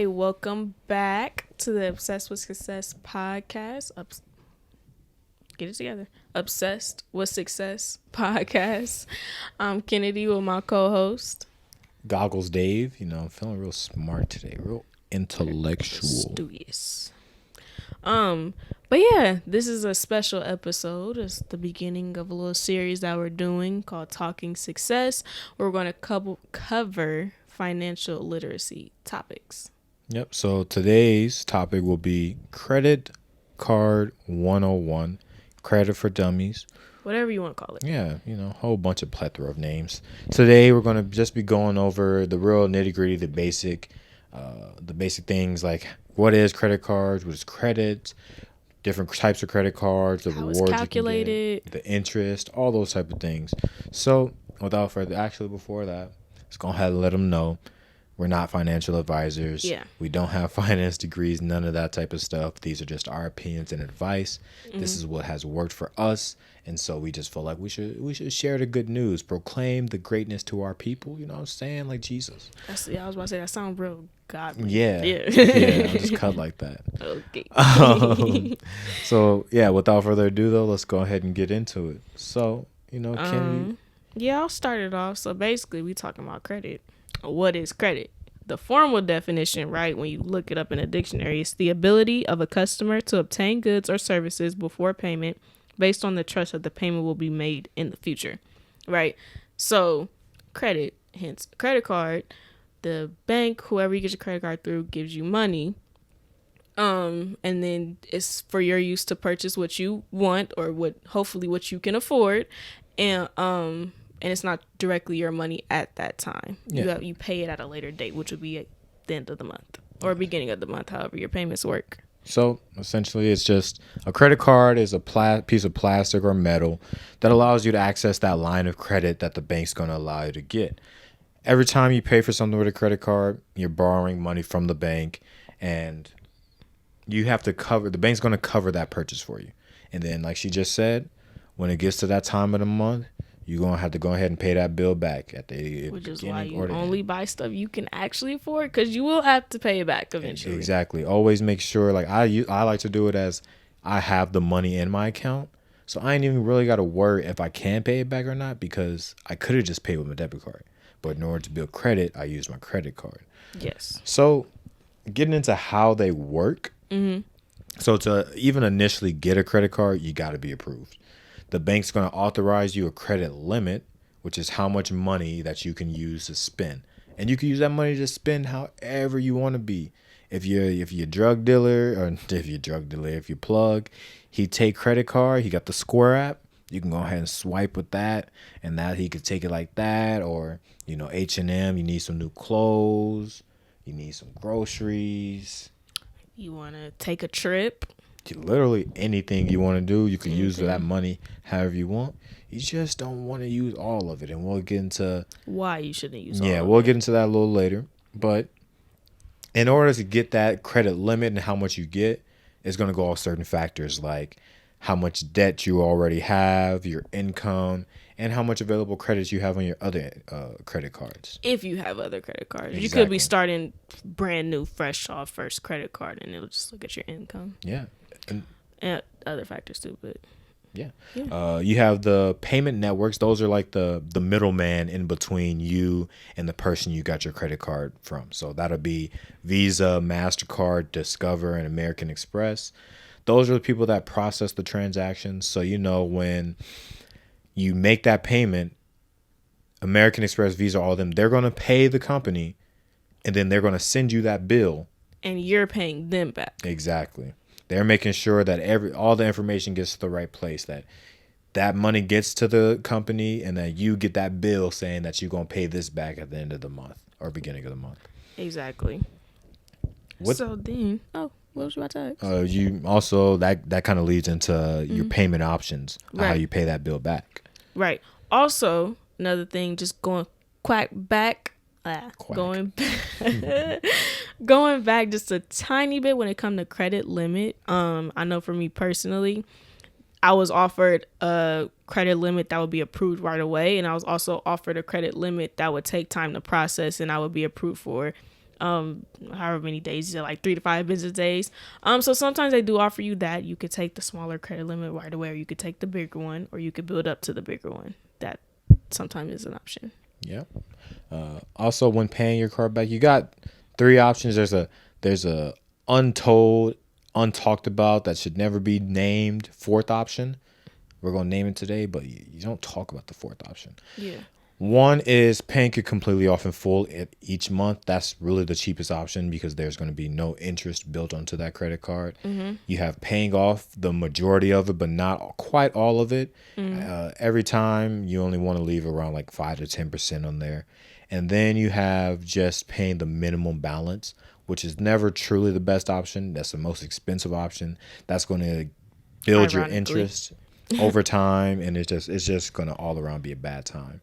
Hi, welcome back to the Obsessed with Success podcast. Get it together. Obsessed with Success podcast. I'm Kenidy with my co-host. Goggles Dave, I'm feeling real smart today, real intellectual. Studious. But yeah, this is a special episode. It's the beginning of a little series that we're doing called Talking Success. We're going to cover financial literacy topics. Yep, so today's topic will be Credit Card 101, Credit for Dummies. Whatever you want to call it. Yeah, a whole bunch of plethora of names. Today we're going to just be going over the real nitty-gritty, the basic things like what is credit cards, what is credit, different types of credit cards, the rewards you can get, the interest, all those type of things. So without further, before that, let's go ahead and let them know we're not financial advisors. Yeah. We don't have finance degrees, none of that type of stuff. These are just our opinions and advice. Mm-hmm. This is what has worked for us. And so we just feel like we should share the good news, proclaim the greatness to our people. You know what I'm saying? Like Jesus. I was about to say, that sounds real godly. Yeah. Yeah. I'll just cut like that. Okay. So, yeah, without further ado, though, let's go ahead and get into it. So, can Yeah, I'll start it off. So basically, we talking about credit. What is credit? The formal definition, right, when you look it up in a dictionary, is the ability of a customer to obtain goods or services before payment based on the trust that the payment will be made in the future, right? So credit, hence credit card, the bank, whoever you get your credit card through, gives you money. And then it's for your use to purchase what you want or hopefully what you can afford. And it's not directly your money at that time. Yeah. You pay it at a later date, which would be at the end of the month or beginning of the month, however your payments work. So essentially, it's just a credit card is a piece of plastic or metal that allows you to access that line of credit that the bank's going to allow you to get. Every time you pay for something with a credit card, you're borrowing money from the bank, and you have to the bank's going to cover that purchase for you. And then, like she just said, when it gets to that time of the month, you're going to have to go ahead and pay that bill back at the Which is why you only buy stuff you can actually afford, because you will have to pay it back eventually. Exactly. Always make sure, like I like to do it as I have the money in my account. So I ain't even really got to worry if I can pay it back or not, because I could have just paid with my debit card. But in order to build credit, I use my credit card. Yes. So getting into how they work. Mm-hmm. So to even initially get a credit card, you got to be approved. The bank's going to authorize you a credit limit, which is how much money that you can use to spend. And you can use that money to spend however you want to be. If you're a drug dealer, or if you plug, he take credit card, he got the Square app, you can go ahead and swipe with that, and that he could take it like that. Or, H&M, you need some new clothes, you need some groceries. You want to take a trip. Literally anything you want to do, you can use that money however you want. You just don't want to use all of it, and we'll get into why you shouldn't use all of it. Yeah, we'll get into that a little later. But in order to get that credit limit and how much you get, it's going to go off certain factors like how much debt you already have, your income, and how much available credits you have on your other credit cards. If you have other credit cards. Exactly. You could be starting brand new, fresh off first credit card, and it'll just look at your income. Yeah. And other factors too, but yeah. You have the payment networks. Those are like the middleman in between you and the person you got your credit card from. So that'll be Visa, MasterCard, Discover, and American Express. Those are the people that process the transactions. So when you make that payment, American Express, Visa, all of them, they're going to pay the company, and then they're going to send you that bill. And you're paying them back. Exactly. They're making sure that all the information gets to the right place, that money gets to the company, and that you get that bill saying that you're going to pay this back at the end of the month or beginning of the month. Exactly. So then, what was you about to ask? You also, that kind of leads into your payment options, right. How you pay that bill back. Right. Also, another thing, just going back just a tiny bit when it comes to credit limit. I know for me personally, I was offered a credit limit that would be approved right away, and I was also offered a credit limit that would take time to process and I would be approved for. however many days, like 3 to 5 business days. So sometimes they do offer you that. You could take the smaller credit limit right away, or you could take the bigger one, or you could build up to the bigger one. That sometimes is an option. Yeah. Also, when paying your card back, you got 3 options. There's a untalked about that should never be named 4th option. We're gonna name it today, but you don't talk about the 4th option. Yeah. One is paying it completely off in full each month. That's really the cheapest option because there's going to be no interest built onto that credit card. Mm-hmm. You have paying off the majority of it, but not quite all of it. Every time you only want to leave around like 5 to 10% on there. And then you have just paying the minimum balance, which is never truly the best option. That's the most expensive option. That's going to build your interest over time, and it's just going to all around be a bad time.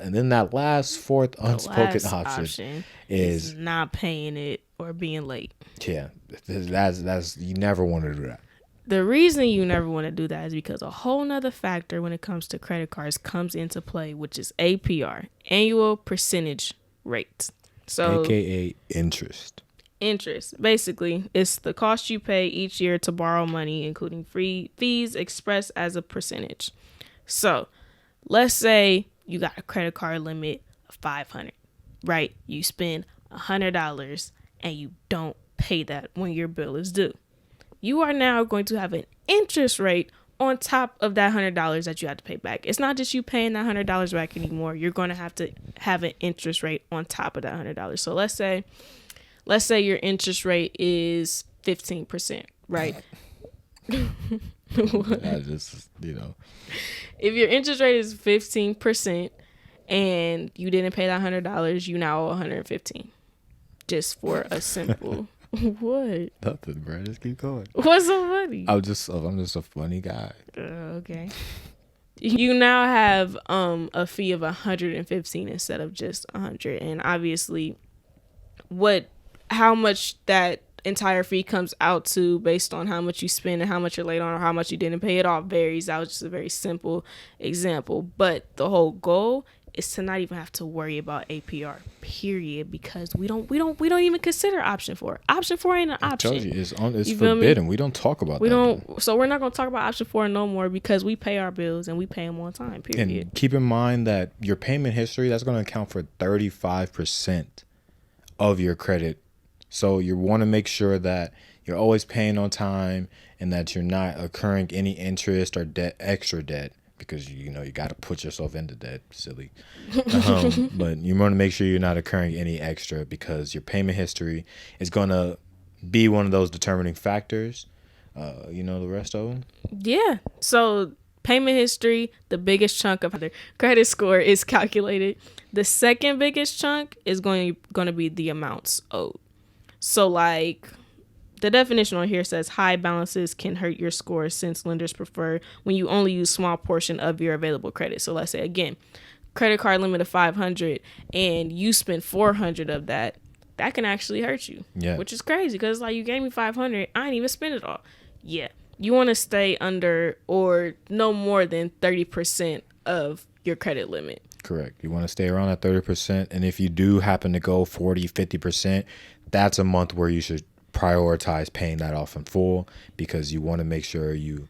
And then that last 4th unspoken option is not paying it or being late. Yeah, that's you never want to do that. The reason you never want to do that is because a whole nother factor when it comes to credit cards comes into play, which is APR, annual percentage rate. So, AKA interest. Interest. Basically, it's the cost you pay each year to borrow money, including free fees expressed as a percentage. So, let's say you got a credit card limit of $500, right? You spend $100 and you don't pay that when your bill is due. You are now going to have an interest rate on top of that $100 that you have to pay back. It's not just you paying that $100 back anymore. You're going to have an interest rate on top of that $100. So let's say your interest rate is 15%, right? I just, If your interest rate is 15% and you didn't pay that $100, you now owe $115. Just for a simple what? Nothing, bro. Just keep going. What's so funny? I'm just a funny guy. Okay. You now have a fee of $115 instead of just $100, and obviously, how much that entire fee comes out to based on how much you spend and how much you're late on or how much you didn't pay, it all varies. That was just a very simple example, but the whole goal is to not even have to worry about APR, period, because we don't even consider option 4. Option 4 ain't an option. I told you, it's forbidden. We don't talk about that. So we're not going to talk about option 4 no more because we pay our bills and we pay them on time, period. And keep in mind that your payment history, that's going to account for 35% of your credit. So you want to make sure that you're always paying on time and that you're not incurring any interest or extra debt. Because you got to put yourself into debt, silly. But you want to make sure you're not incurring any extra because your payment history is going to be one of those determining factors. The rest of them? Yeah. So payment history, the biggest chunk of the credit score is calculated. The second biggest chunk is going to be the amounts owed. So like the definition on here says high balances can hurt your score since lenders prefer when you only use small portion of your available credit. So let's say, again, credit card limit of $500 and you spend $400 of that can actually hurt you. Yeah. Which is crazy because like you gave me $500, I ain't even spend it all. Yeah. You want to stay under or no more than 30% of your credit limit. Correct. You want to stay around that 30%. And if you do happen to go 40, 50%, that's a month where you should prioritize paying that off in full because you want to make sure you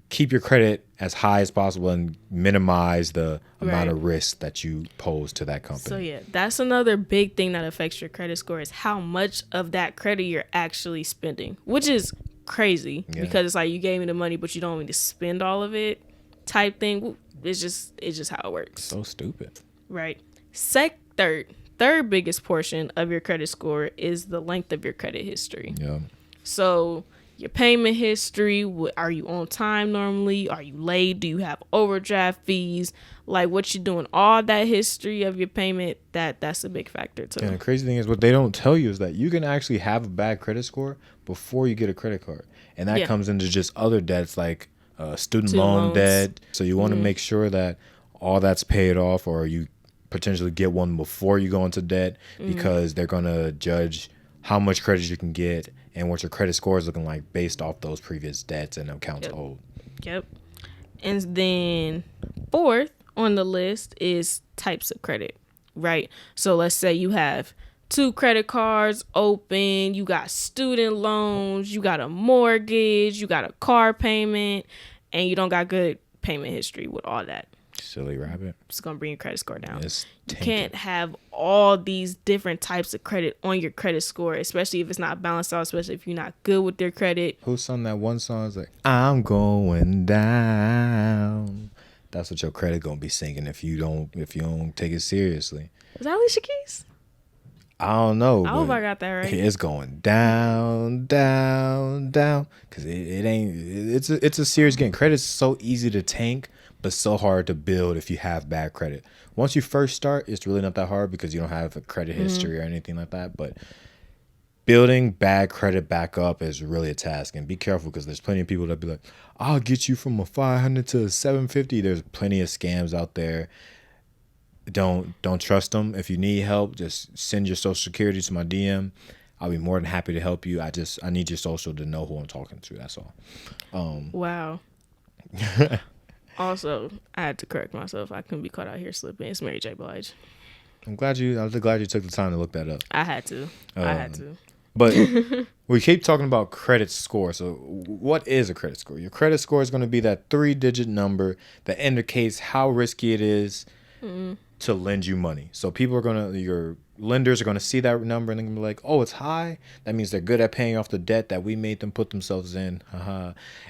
keep your credit as high as possible and minimize the amount of risk that you pose to that company. So yeah, that's another big thing that affects your credit score is how much of that credit you're actually spending, which is crazy because it's like you gave me the money but you don't want me to spend all of it type thing. It's just how it works. So stupid. Right. Third biggest portion of your credit score is the length of your credit history. Yeah. So your payment history, are you on time normally? Are you late? Do you have overdraft fees? Like what you doing, all that history of your payment, that's a big factor too. And the crazy thing is what they don't tell you is that you can actually have a bad credit score before you get a credit card. And that comes into just other debts like student loan debt. So you want to make sure that all that's paid off or you potentially get one before you go into debt because they're going to judge how much credit you can get and what your credit score is looking like based off those previous debts and accounts owed. Yep. And then 4th on the list is types of credit, right? So let's say you have 2 credit cards open, you got student loans, you got a mortgage, you got a car payment, and you don't got good payment history with all that. Silly rabbit. It's going to bring your credit score down. It's You tanking. can't have all these different types of credit on your credit score, especially if it's not balanced out, especially if you're not good with your credit. Who sung that one song? It's like, I'm going down. That's what your credit gonna be singing if you don't take it seriously. Was that Alicia Keys? I don't know. I hope I got that right. It's going down, down, down. Cause it ain't. It's a serious game. Credit's so easy to tank, but so hard to build if you have bad credit. Once you first start, it's really not that hard because you don't have a credit history or anything like that. But building bad credit back up is really a task, and be careful because there's plenty of people that be like, I'll get you from a 500 to a 750. There's plenty of scams out there. Don't trust them. If you need help, just send your social security to my DM. I'll be more than happy to help you. I need your social to know who I'm talking to. That's all. Wow. Also, I had to correct myself. I couldn't be caught out here slipping. It's Mary J. Blige. I'm glad you took the time to look that up. I had to. But we keep talking about credit score. So what is a credit score? Your credit score is going to be that 3-digit number that indicates how risky it is to lend you money. So your lenders are going to see that number and they're going to be like, oh, it's high. That means they're good at paying off the debt that we made them put themselves in.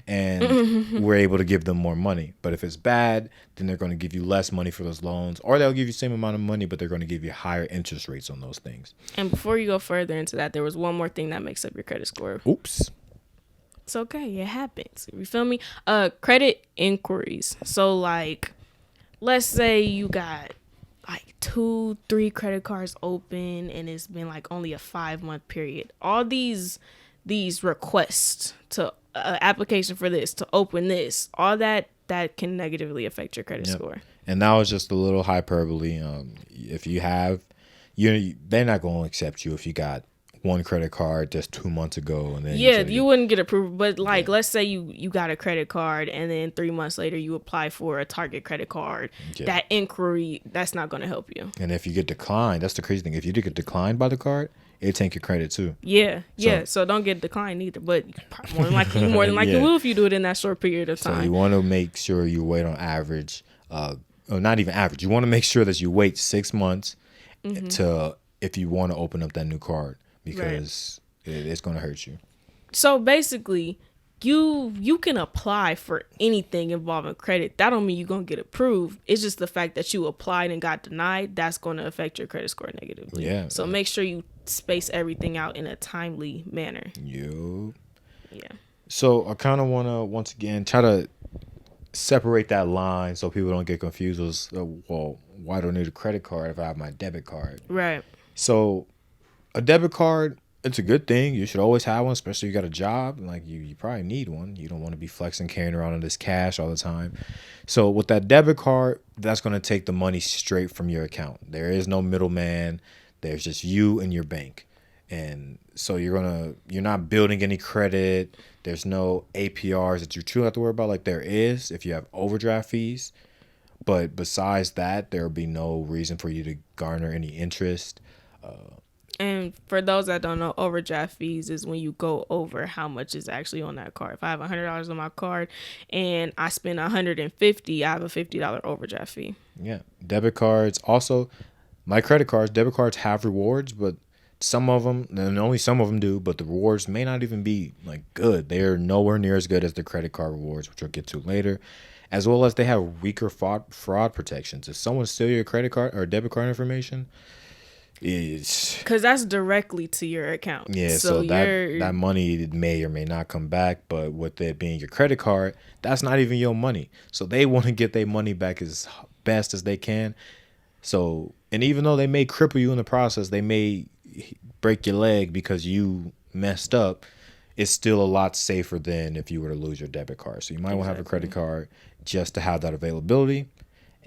And we're able to give them more money. But if it's bad, then they're going to give you less money for those loans, or they'll give you the same amount of money, but they're going to give you higher interest rates on those things. And before you go further into that, there was one more thing that makes up your credit score. Oops. It's okay. It happens. You feel me? Credit inquiries. So, like, let's say you got like 2-3 credit cards open and it's been like only a 5-month period. All these requests to application for this, to open this, all that can negatively affect your credit score. And that was just a little hyperbole. If you have, they're not going to accept you if you got one credit card just 2 months ago, and then you wouldn't get approved. But like, let's say you got a credit card, and then 3 months later you apply for a Target credit card. Yeah. That inquiry, that's not going to help you. And if you get declined, that's the crazy thing. If you do get declined by the card, it take your credit too. Yeah. So don't get declined either. But more than likely you will if you do it in that short period of time. So you want to make sure you wait on average, or not even average. You want to make sure that you wait 6 months to if you want to open up that new card. Because it's going to hurt you. So basically, you can apply for anything involving credit. That don't mean you're going to get approved. It's just the fact that you applied and got denied. That's going to affect your credit score negatively. Yeah. So make sure you space everything out in a timely manner. Yeah. Yeah. So I kind of want to, once again, try to separate that line so people don't get confused with, well, why do I need a credit card if I have my debit card? Right. So a debit card, it's a good thing. You should always have one, especially if you got a job. Like you probably need one. You don't want to be flexing, carrying around all this cash all the time. So with that debit card, that's going to take the money straight from your account. There is no middleman. There's just you and your bank. And so you're not building any credit. There's no APRs that you truly have to worry about like there is if you have overdraft fees. But besides that, there will be no reason for you to garner any interest. And for those that don't know, overdraft fees is when you go over how much is actually on that card. If I have $100 on my card and I spend $150, I have a $50 overdraft fee. Yeah. Debit cards. Also, my credit cards, debit cards have rewards, but some of them, and only some of them do, but the rewards may not even be like good. They're nowhere near as good as the credit card rewards, which we'll get to later. As well as they have weaker fraud protections. If someone steals your credit card or debit card information, because that's directly to your account. Yeah, so that money may or may not come back, but with it being your credit card, that's not even your money. So they want to get their money back as best as they can. So, and even though they may cripple you in the process, they may break your leg because you messed up, it's still a lot safer than if you were to lose your debit card. So you might want to have a credit card just to have that availability.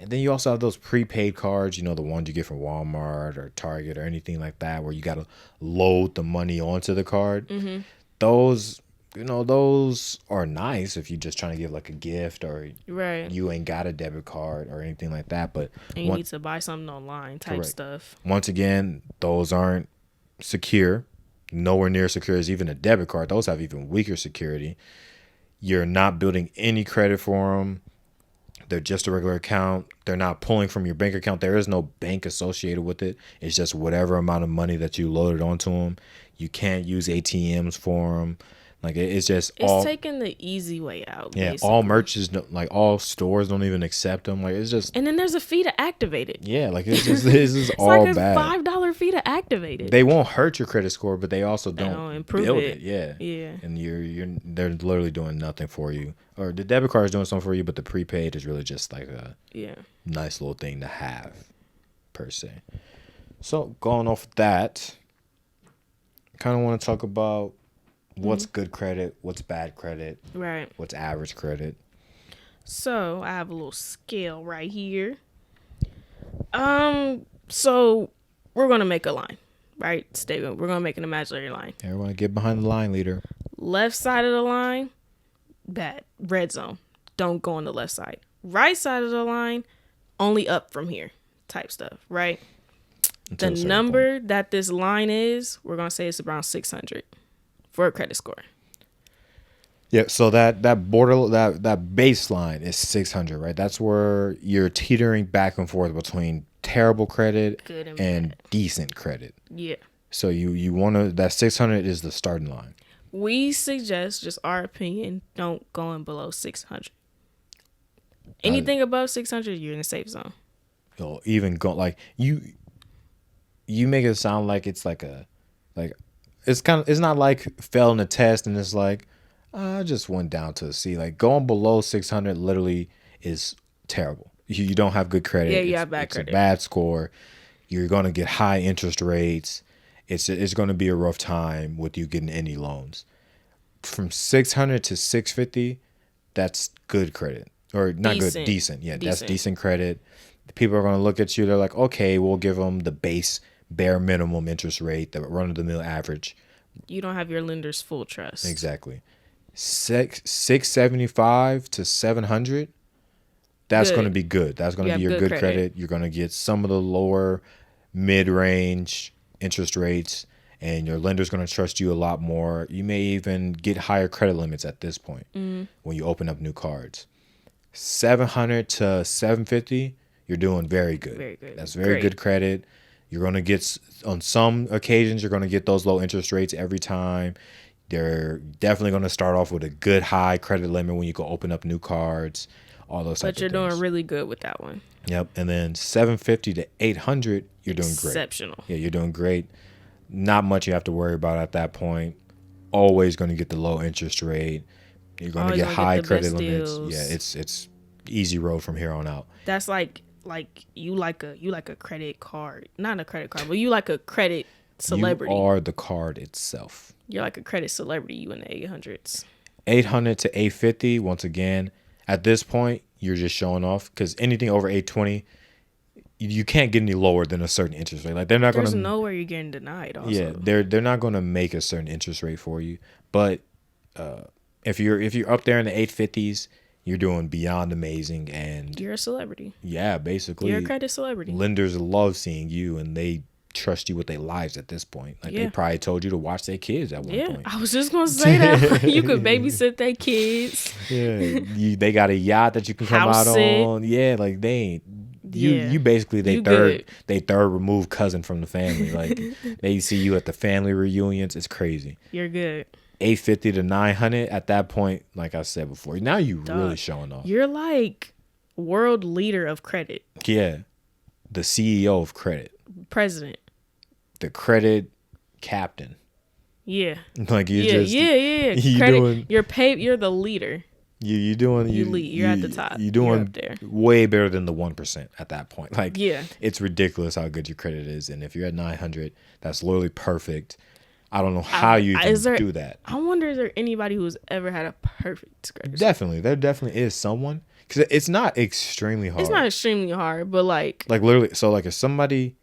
And then you also have those prepaid cards, the ones you get from Walmart or Target or anything like that, where you got to load the money onto the card. Mm-hmm. Those are nice if you're just trying to give like a gift or you ain't got a debit card or anything like that. But and you need to buy something online type stuff. Once again, those aren't secure, nowhere near secure as even a debit card. Those have even weaker security. You're not building any credit for them. They're just a regular account. They're not pulling from your bank account. There is no bank associated with it. It's just whatever amount of money that you loaded onto them. You can't use ATMs for them. Like it's just it's taking the easy way out. Yeah, basically. all merchants, like all stores, don't even accept them. Like it's just. And then there's a fee to activate it. Yeah, like this is it's all like a bad. $5 fee to activate it. They won't hurt your credit score, but they also don't improve build it. Yeah, yeah. And they're literally doing nothing for you. Or the debit card is doing something for you, but the prepaid is really just like a nice little thing to have, per se. So going off that, kind of want to talk about what's good credit, what's bad credit, right? What's average credit. So I have a little scale right here. So we're gonna make a line, right, Steven? We're gonna make an imaginary line. Everyone get behind the line, leader. Left side of the line, bad, red zone. Don't go on the left side. Right side of the line, only up from here, type stuff, right? The number that this line is, we're gonna say it's around 600 for a credit score. Yeah, so that baseline is 600, right? That's where you're teetering back and forth between terrible credit and decent credit. Yeah. So you want to, that 600 is the starting line. We suggest, just our opinion, don't go in below 600. Anything above 600, you're in the safe zone. You'll even go like you make it sound like it's like it's not like failing a test and it's like I just went down to a C. Like going below 600 literally is terrible. You don't have good credit. Yeah, you have bad credit. It's a bad score. You're gonna get high interest rates. It's gonna be a rough time with you getting any loans. From 600 to 650, that's good credit. Or not decent. Good, decent. Yeah, that's decent credit. People are going to look at you. They're like, okay, we'll give them the base bare minimum interest rate, the run-of-the-mill average. You don't have your lender's full trust. Exactly. 675 to 700, that's going to be good. That's going to be your good credit. You're going to get some of the lower mid-range interest rates, and your lender's going to trust you a lot more. You may even get higher credit limits at this point when you open up new cards. 700 to 750, you're doing very good. Very good. That's very good credit. You're going to get, on some occasions, you're going to get those low interest rates every time. They're definitely going to start off with a good high credit limit when you go open up new cards, all those types of things. But you're doing really good with that one. Yep. And then 750 to 800, you're doing great. Exceptional. Yeah, you're doing great. Not much you have to worry about at that point. Always going to get the low interest rate. You're going to get high credit limits. Deals. Yeah, it's easy road from here on out. That's like you like a credit card, not a credit card, but you like a credit celebrity. You are the card itself. You're like a credit celebrity. You in the 800s. 800 to 850. Once again, at this point, you're just showing off because anything over 820, you can't get any lower than a certain interest rate. Like they're not going to. There's nowhere you're getting denied. Also. Yeah, they're not going to make a certain interest rate for you, but. If you're up there in the 850s, you're doing beyond amazing, and you're a celebrity. Yeah, basically, you're a credit celebrity. Lenders love seeing you, and they trust you with their lives at this point. Like they probably told you to watch their kids at one point. I was just gonna say that you could babysit their kids. Yeah, they got a yacht that you can come out on. Yeah, like they ain't. You basically they third removed cousin from the family. Like they see you at the family reunions. It's crazy. You're good. 850 to 900 at that point, like I said before. Now you really showing off. You're like world leader of credit. Yeah, the CEO of credit, president, the credit captain. Yeah, like you just You credit, doing. You're the leader. You doing you lead. You're at the top. You doing up there. Way better than the 1% at that point. Like it's ridiculous how good your credit is, and if you're at 900, that's literally perfect. I don't know how you can do that. I wonder, is there anybody who's ever had a perfect credit? Definitely. There definitely is someone. Because it's not extremely hard. It's not extremely hard, but like literally, so like if somebody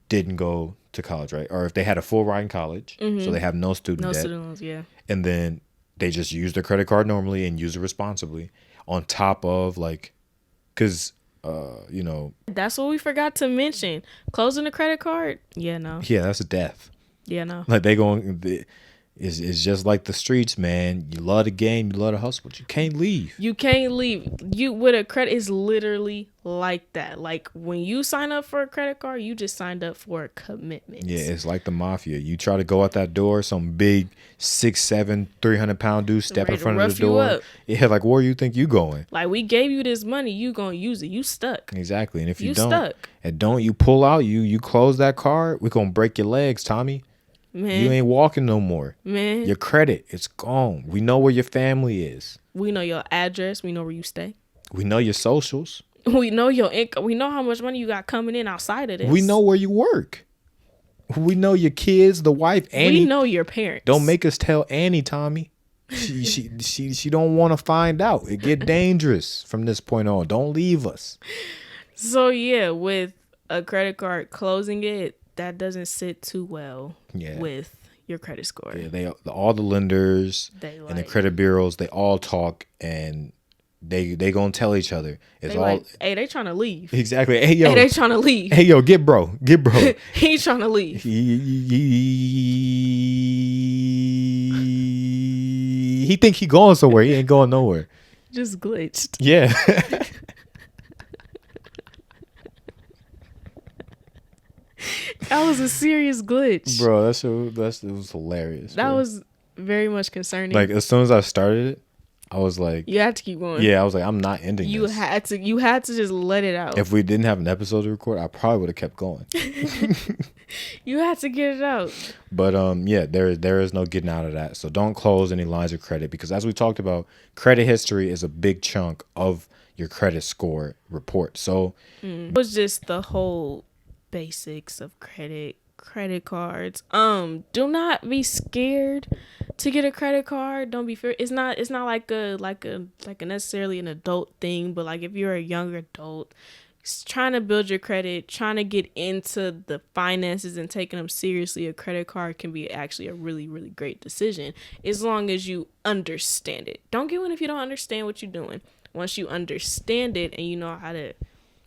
didn't go to college, right? Or if they had a full ride in college, so they have no student debt. No student loans, yeah. And then they just use their credit card normally and use it responsibly on top of like, because, That's what we forgot to mention. Closing a credit card? Yeah, no. Yeah, that's a death. Yeah, no. Like they going. It's just like the streets, man. You love the game, you love the hustle, but you can't leave. You can't leave. You with a credit is literally like that. Like when you sign up for a credit card, you just signed up for a commitment. Yeah, it's like the mafia. You try to go out that door, some big 6'7", 300-pound dude step Ready in to front of rough the you door. up. Yeah, like where you think you going? Like we gave you this money, you gonna use it. You stuck. Exactly. And if you, You don't, stuck. and don't you pull out, you close that card, we're gonna break your legs, Tommy. Man, You ain't walking no more. man. Your credit, it's gone. We know where your family is. We know your address. We know where you stay. We know your socials. We know your income. We know how much money you got coming in outside of this. We know where you work. We know your kids, the wife, Annie. We know your parents. Don't make us tell Annie, Tommy. She don't want to find out. It get dangerous from this point on. Don't leave us. So yeah, with a credit card closing it, that doesn't sit too well with your credit score. Yeah, all the lenders and the credit bureaus, they all talk and they gonna tell each other. It's all hey, they trying to leave. Exactly. Hey yo, they trying to leave. Hey yo, get bro. He trying to leave. He think he going somewhere. He ain't going nowhere. Just glitched. Yeah. That was a serious glitch. Bro, it was hilarious. That bro. was very much concerning. Like as soon as I started it, I was like, you had to keep going. yeah, I was like, I'm not ending You this. had to just let it out. If we didn't have an episode to record, I probably would have kept going. You had to get it out. But yeah, there is no getting out of that. So don't close any lines of credit because as we talked about, credit history is a big chunk of your credit score report. So It was just the whole basics of credit cards. Do not be scared to get a credit card. Don't be fear. It's not like a necessarily an adult thing, but like if you're a young adult trying to build your credit, trying to get into the finances and taking them seriously, a credit card can be actually a really, really great decision as long as you understand it. Don't get one if you don't understand what you're doing. Once you understand it and you know how to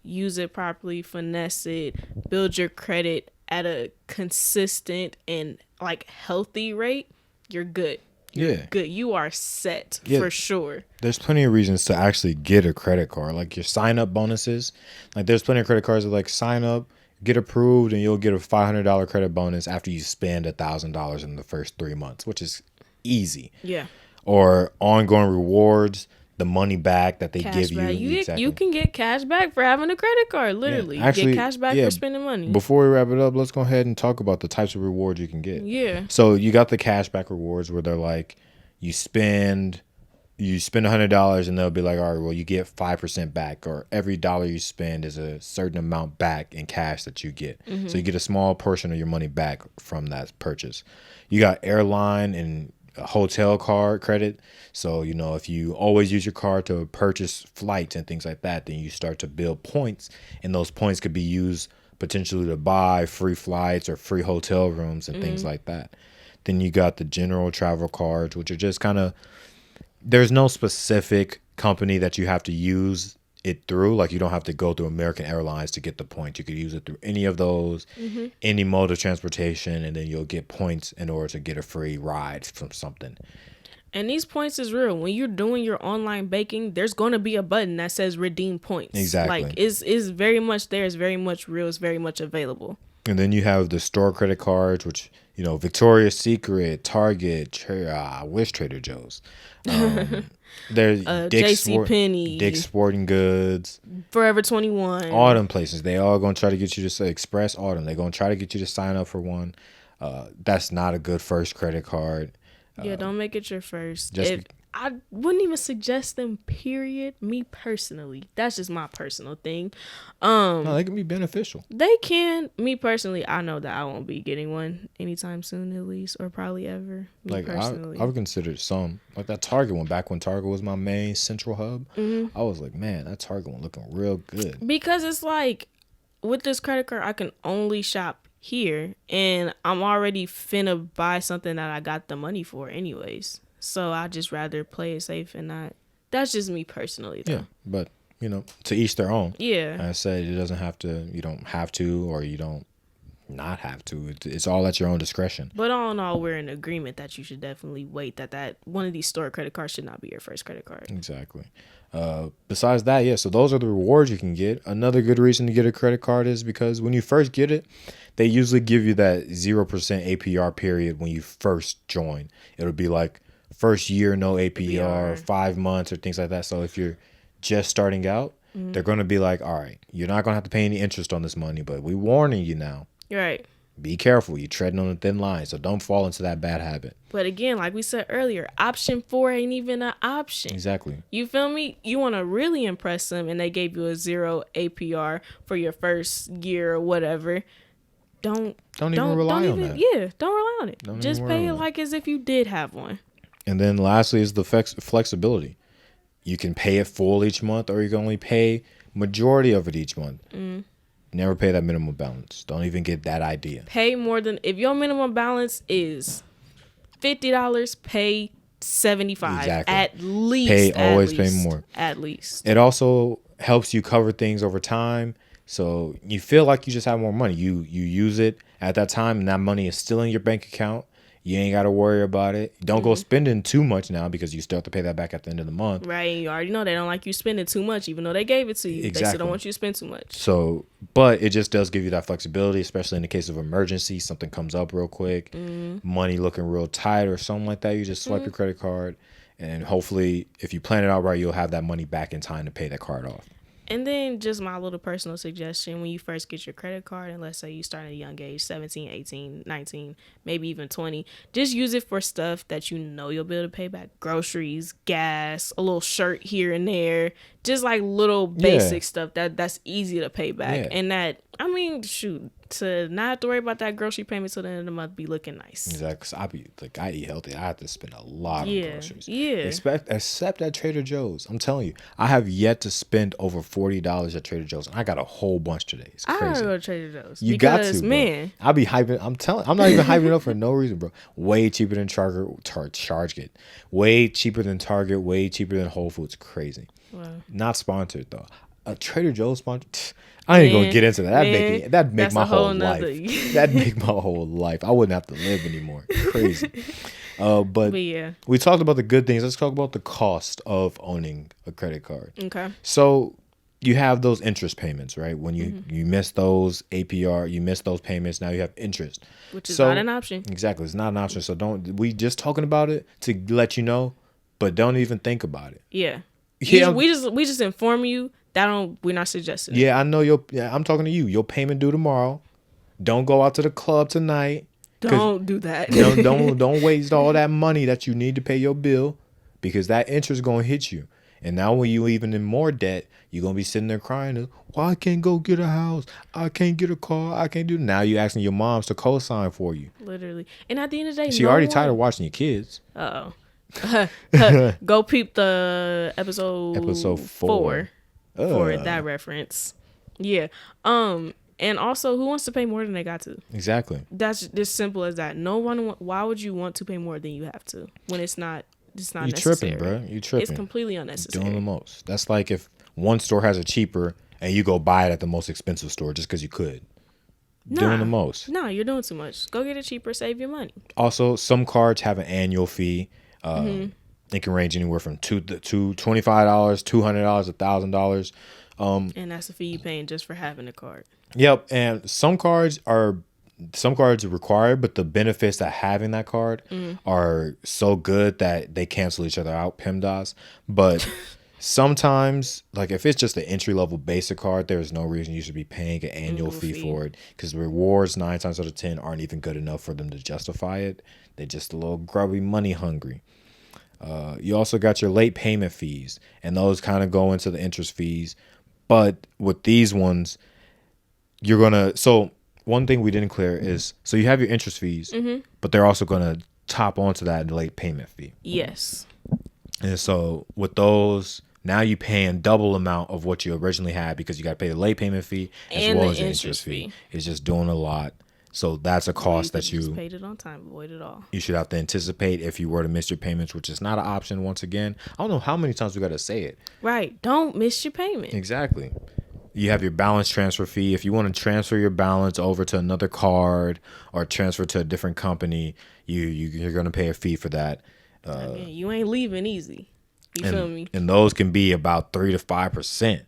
use it properly, finesse it, build your credit at a consistent and like healthy rate, you're good. Good. You are set for sure. There's plenty of reasons to actually get a credit card. Like your sign up bonuses. Like there's plenty of credit cards that like sign up, get approved, and you'll get a $500 credit bonus after you spend $1,000 in the first 3 months, which is easy. Yeah. Or ongoing rewards, the money back that they give you. You can get cash back for having a credit card, literally. Yeah. Actually, get cash back for spending money. Before we wrap it up, let's go ahead and talk about the types of rewards you can get. Yeah. So you got the cash back rewards where they're like, you spend $100 and they'll be like, all right, well, you get 5% back, or every dollar you spend is a certain amount back in cash that you get. Mm-hmm. So you get a small portion of your money back from that purchase. You got airline and hotel card credit. So, you know, if you always use your card to purchase flights and things like that, then you start to build points, and those points could be used potentially to buy free flights or free hotel rooms and things like that. Then you got the general travel cards, which are just kind of, there's no specific company that you have to use it through. Like you don't have to go through American Airlines to get the points. You could use it through any of those, any mode of transportation, and then you'll get points in order to get a free ride from something. And these points is real. When you're doing your online banking, there's going to be a button that says redeem points. Exactly. Like it's very much there. It's very much real. It's very much available. And then you have the store credit cards, which, you know, Victoria's Secret, Target, I wish Trader Joe's. There's JCPenney, Dick's Sporting Goods, Forever 21. All them places. They all going to try to get you to say Express Autumn. They're going to try to get you to sign up for one. That's not a good first credit card. Yeah, don't make it your first. I wouldn't even suggest them, period. Me personally. That's just my personal thing. No, they can be beneficial. They can. Me personally, I know that I won't be getting one anytime soon, at least, or probably ever. Like I would consider some. Like that Target one, back when Target was my main central hub. I was like, man, that Target one looking real good. Because it's like, with this credit card, I can only shop here, and I'm already finna buy something that I got the money for anyways. So I just rather play it safe and not. That's just me personally, though. Yeah, but you know, to each their own. Yeah. I said it doesn't have to. You don't have to, or you don't not have to. It's all at your own discretion. But all in all, we're in agreement that you should definitely wait that one of these store credit cards should not be your first credit card. Exactly. Besides that, yeah, so those are the rewards you can get. Another good reason to get a credit card is because when you first get it, they usually give you that 0% APR period when you first join. It'll be like first year, no APR, 5 months or things like that. So if you're just starting out, they're going to be like, all right, you're not going to have to pay any interest on this money, but we're warning you now. Right. Be careful. You're treading on a thin line, so don't fall into that bad habit. But again, like we said earlier, option 4 ain't even an option. Exactly. You feel me? You want to really impress them, and they gave you a 0 APR for your first year or whatever. Don't even rely on that. Yeah, don't rely on it. Just pay it like as if you did have one. And then lastly is the flexibility. You can pay it full each month, or you can only pay majority of it each month. Never pay that minimum balance. Don't even get that idea. Pay more than, if your minimum balance is $50, pay $75. Exactly. At least. Always pay more. At least. It also helps you cover things over time. So you feel like you just have more money. You use it at that time, and that money is still in your bank account. You ain't got to worry about it. Don't go spending too much now, because you still have to pay that back at the end of the month. Right. You already know they don't like you spending too much, even though they gave it to you. Exactly. They still don't want you to spend too much. So, but it just does give you that flexibility, especially in the case of emergency. Something comes up real quick, money looking real tight or something like that. You just swipe your credit card, and hopefully, if you plan it out right, you'll have that money back in time to pay that card off. And then just my little personal suggestion, when you first get your credit card, and let's say you start at a young age, 17, 18, 19, maybe even 20, just use it for stuff that you know you'll be able to pay back. Groceries, gas, a little shirt here and there, just like little basic stuff that's easy to pay back. Yeah. And that, I mean, shoot, to not have to worry about that grocery payment till the end of the month be looking nice. Exactly. I eat healthy. I have to spend a lot on groceries. Yeah. Except at Trader Joe's. I'm telling you, I have yet to spend over $40 at Trader Joe's, and I got a whole bunch today. It's crazy. I gotta go to Trader Joe's. You got to, man. I'll be hyping. I'm not even hyping it up for no reason, bro. Way cheaper than Target. Way cheaper than Target. Way cheaper than Whole Foods. Crazy. Wow. Not sponsored though. A Trader Joe's sponsor. I ain't gonna get into that. That'd make my whole life. That'd make my whole life. I wouldn't have to live anymore. Crazy. But yeah, we talked about the good things. Let's talk about the cost of owning a credit card. Okay. So you have those interest payments, right? When you miss those APR, you miss those payments. Now you have interest, which is not an option. Exactly, it's not an option. So we just talking about it to let you know, but don't even think about it. Yeah. We just inform you. We're not suggesting it. Yeah, I know I'm talking to you. Your payment due tomorrow. Don't go out to the club tonight. Don't do that. don't waste all that money that you need to pay your bill, because that interest is going to hit you. And now when you even in more debt, you're going to be sitting there crying, well, I can't go get a house. I can't get a car. I can't do. Now you're asking your moms to co-sign for you. Literally. And at the end of the day, she already tired of watching your kids. Uh-oh. Go peep the episode 4 for that reference. Yeah. And also, who wants to pay more than they got to? Exactly. That's just simple as that. No one. Why would you want to pay more than you have to when it's not? It's not necessary. You tripping, bro. You tripping. It's completely unnecessary. Doing the most. That's like if one store has it cheaper and you go buy it at the most expensive store just because you could. Doing the most. No, you're doing too much. Go get it cheaper. Save your money. Also, some cards have an annual fee. It can range anywhere from $25, $200, $1,000. And that's the fee you paying just for having a card. Yep, and some cards are required, but the benefits that having that card are so good that they cancel each other out. PEMDAS, but sometimes, like if it's just an entry level basic card, there's no reason you should be paying an annual fee for it, because rewards 9 times out of 10 aren't even good enough for them to justify it. They're just a little grubby, money hungry. You also got your late payment fees, and those kind of go into the interest fees. But with these ones, you're gonna. So one thing we didn't clear is, so you have your interest fees, but they're also gonna top onto that late payment fee. Yes. And so with those, now you're paying double amount of what you originally had, because you got to pay the late payment fee as well as the interest fee. It's just doing a lot. So that's a cost that you paid it on time, avoid it all. You should have to anticipate if you were to miss your payments, which is not an option. Once again, I don't know how many times we got to say it. Right, don't miss your payment. Exactly. You have your balance transfer fee. If you want to transfer your balance over to another card or transfer to a different company, you're going to pay a fee for that. Again, you ain't leaving easy. You feel me? And those can be about 3 to 5%.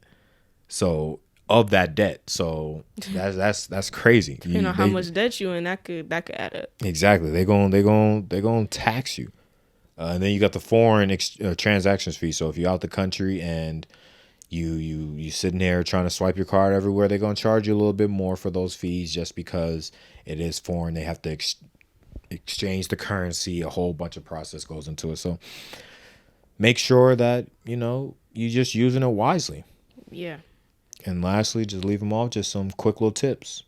So of that debt. So that's crazy. Depending on how much debt you in, that could add up. Exactly. They're going to tax you. And then you got the foreign transactions fee. So if you're out the country and you sitting there trying to swipe your card everywhere, they're going to charge you a little bit more for those fees just because it is foreign. They have to exchange the currency. A whole bunch of process goes into it. So make sure that, you're just using it wisely. Yeah. And lastly, just leave them off. Just some quick little tips.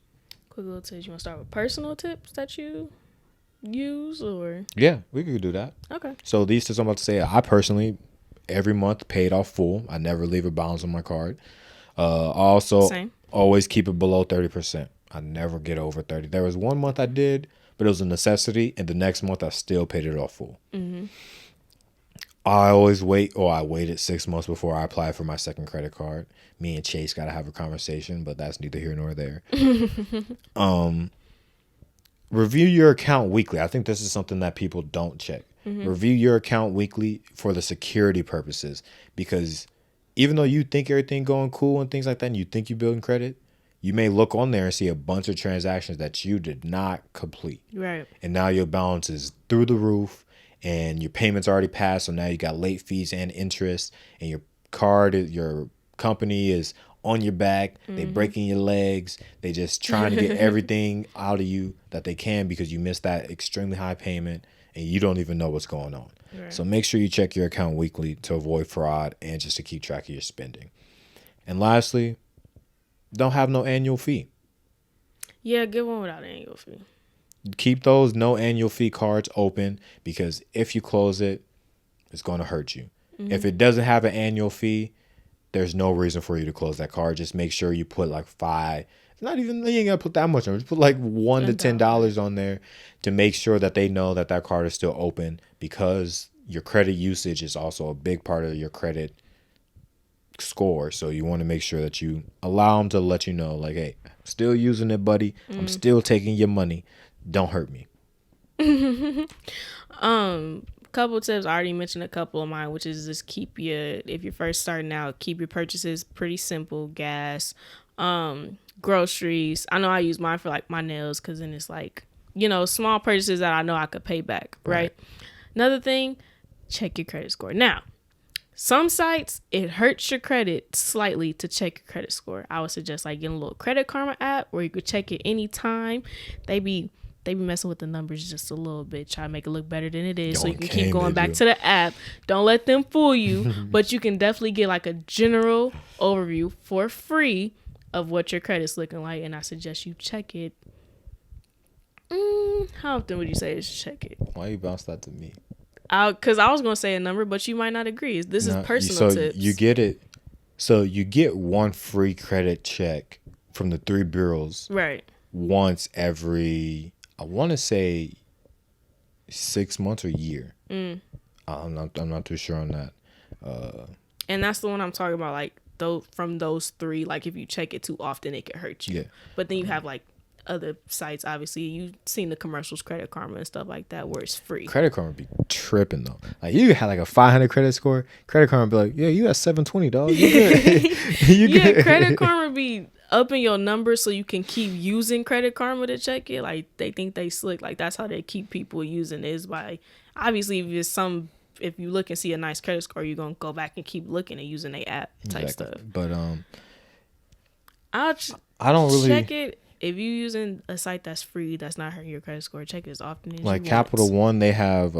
You want to start with personal tips that you use, or? Yeah, we could do that. Okay. So these tips I'm about to say, I personally, every month, paid off full. I never leave a balance on my card. Also, Same. Always keep it below 30%. I never get over 30. There was one month I did, but it was a necessity. And the next month, I still paid it off full. Mm-hmm. I waited 6 months before I applied for my second credit card. Me and Chase got to have a conversation, but that's neither here nor there. Review your account weekly. I think this is something that people don't check. Mm-hmm. Review your account weekly for the security purposes, because even though you think everything going cool and things like that, and you think you're building credit, you may look on there and see a bunch of transactions that you did not complete. Right. And now your balance is through the roof. And your payments already passed, so now you got late fees and interest, and your company is on your back. Mm-hmm. They breaking your legs. They just trying to get everything out of you that they can because you missed that extremely high payment, and you don't even know what's going on. Right. So make sure you check your account weekly to avoid fraud and just to keep track of your spending. And lastly, don't have no annual fee. Yeah, get one without an annual fee. Keep those no annual fee cards open, because if you close it, it's going to hurt you. Mm-hmm. If it doesn't have an annual fee, there's no reason for you to close that card. Just make sure you put like $5. It's not even, you ain't got to put that much on. Just put like $1 to $10 on there to make sure that they know that that card is still open, because your credit usage is also a big part of your credit score. So you want to make sure that you allow them to let you know, like, hey, I'm still using it, buddy. I'm still taking your money. Don't hurt me. Couple tips. I already mentioned a couple of mine, which is just if you're first starting out, keep your purchases pretty simple. Gas, groceries. I know I use mine for like my nails, because then it's like, small purchases that I know I could pay back. Right. Another thing, check your credit score. Now, some sites, it hurts your credit slightly to check your credit score. I would suggest like getting a little Credit Karma app where you could check it anytime. They be messing with the numbers just a little bit, try to make it look better than it is, so you can keep going back to the app. Don't let them fool you, but you can definitely get like a general overview for free of what your credit's looking like, and I suggest you check it. How often would you say is check it? Why you bounce that to me? Because I was going to say a number, but you might not agree. This is personal tips. You get it. So you get one free credit check from the 3 bureaus. Right. Once every, I want to say 6 months or a year. I'm not too sure on that. And that's the one I'm talking about. Like, from those 3, like if you check it too often, it can hurt you. Yeah. But then you have like other sites. Obviously, you've seen the commercials, Credit Karma and stuff like that, where it's free. Credit Karma be tripping though. Like you had like a 500 credit score. Credit Karma be like, yeah, you got 720, dog. You good. Credit Karma be upping your numbers so you can keep using Credit Karma to check it. Like they think they slick. Like that's how they keep people using it, is by obviously if you look and see a nice credit score, you're gonna go back and keep looking and using their app type stuff. But I don't really check it. If you're using a site that's free, that's not hurting your credit score, check it as often as you want. Like Capital One, they have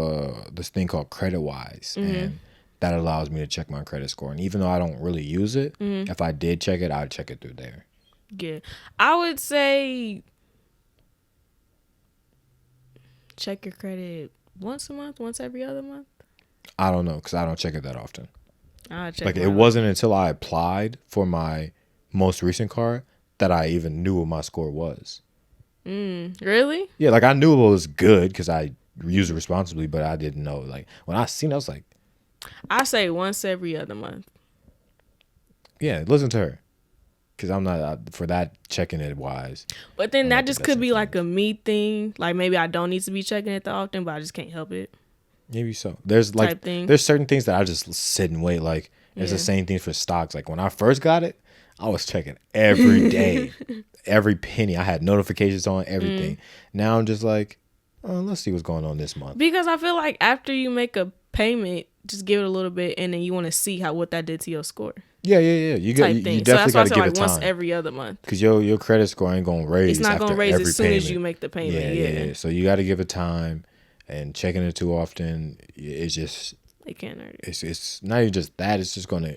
this thing called CreditWise, and that allows me to check my credit score. And even though I don't really use it, if I did check it, I'd check it through there. Yeah. I would say check your credit once a month, once every other month. I don't know, because I don't check it that often. Like it wasn't until I applied for my most recent card that I even knew what my score was. Really? Yeah, like I knew it was good because I used it responsibly, but I didn't know. Like when I seen it, I was like, I say once every other month. Yeah, listen to her. because I'm not for that checking it wise. But then I'm that not the just best could be at like things. a me thing. Like maybe I don't need to be checking it that often, but I just can't help it. Maybe so. There's like Type thing. there's certain things that I just sit and wait. Like it's the Yeah. same thing for stocks. Like when I first got it, I was checking every day, every penny. I had notifications on everything. Now I'm just like, oh, let's see what's going on this month. Because I feel like after you make a payment, just give it a little bit, and then you want to see what that did to your score. Yeah. You got Type you thing. So definitely that's why I got to say give like it once time every other month. because your credit score ain't gonna raise. It's not after gonna raise every as soon payment. as you make the payment. Yeah. So you got to give it time, and checking it too often, it's just It can't hurt. it's not even just that. It's just gonna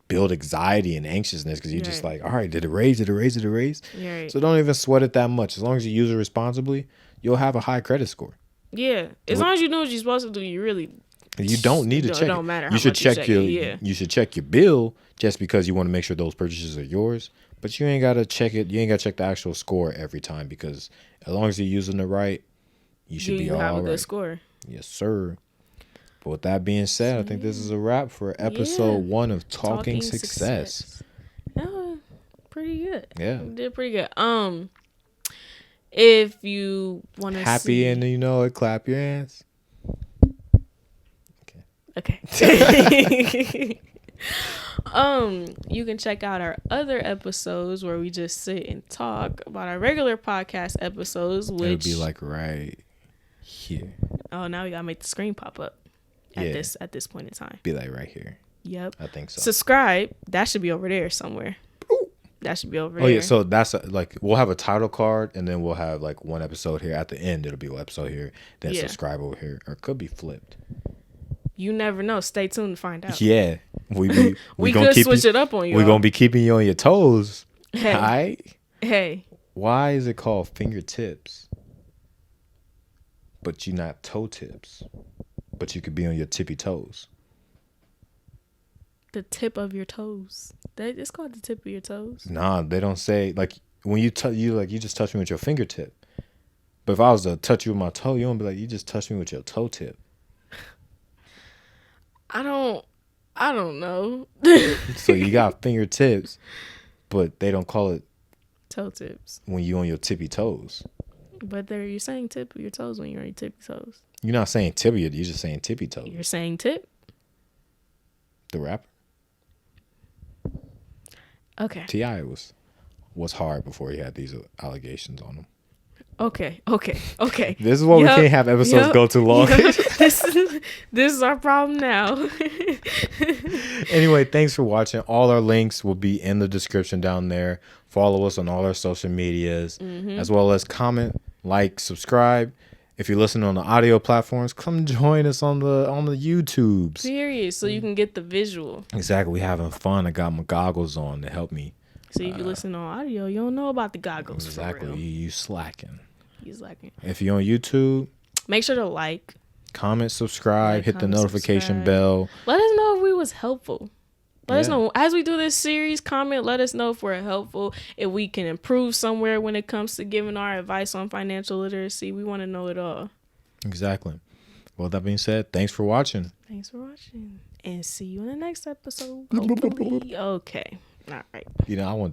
build anxiety and anxiousness because you're just Right. like, all right, did it raise? Did it raise? Did it raise? You're right. So don't even sweat it that much. As long as you use it responsibly, you'll have a high credit score. Yeah. As long as you know what you're supposed to do, you really. You don't need to check. It don't matter. You should check it. your. Yeah. You should check your bill just because you want to make sure those purchases are yours. But you ain't gotta check it. You ain't gotta check the actual score every time because as long as you're using it right, you should be You all have a right. good score. Yes, sir. But with that being said, I think this is a wrap for episode 1 of Talking Success. Oh, pretty good. Yeah. You did pretty good. If you want to Happy and you know it, clap your hands. Okay. You can check out our other episodes where we just sit and talk about our regular podcast episodes, which It would be like right here. oh, now we gotta make the screen pop up at Yeah. at this point in time. Be like right here. Yep. I think so. Subscribe. That should be over there somewhere. That should be over there. Oh yeah, so that's like we'll have a title card and then we'll have like one episode here at the end. It'll be one episode here, then Yeah. subscribe over here, or it could be flipped. You never know. Stay tuned to find out. Yeah, we could switch it up on you. We're gonna be keeping you on your toes. Hey. All right. Hey. Why is it called fingertips? But you're not toe tips. But you could be on your tippy toes. The tip of your toes. It's called the tip of your toes. Nah, they don't say like when you just touch me with your fingertip. But if I was to touch you with my toe, you don't be like you just touched me with your toe tip. I don't know. So you got fingertips, but they don't call it Toe tips. when you on your tippy toes. But you're saying tip of your toes when you're on your tippy toes. You're not saying tippy, you're just saying tippy toes. You're saying tip? The rapper Okay. T.I. was hard before he had these allegations on him. Okay. This is why we can't have episodes go too long. This is our problem now. Anyway, thanks for watching. All our links will be in the description down there. Follow us on all our social medias, as well as comment, like, subscribe. If you're listening on the audio platforms, come join us on the YouTubes. Period. So you can get the visual. Exactly. We having fun. I got my goggles on to help me. So if you listen on audio, you don't know about the goggles. Exactly. For real. You slacking. He's lacking. If you're on YouTube, Make sure to like. comment, subscribe, hit the comment, notification subscribe. bell. Let us know if we was helpful. Let us Yeah. know as we do this series. Comment. Let us know if we're helpful. If we can improve somewhere when it comes to giving our advice on financial literacy. We want to know it all. Exactly. Well, that being said, thanks for watching. Thanks for watching. And see you in the next episode. Hopefully. Okay. All right. I want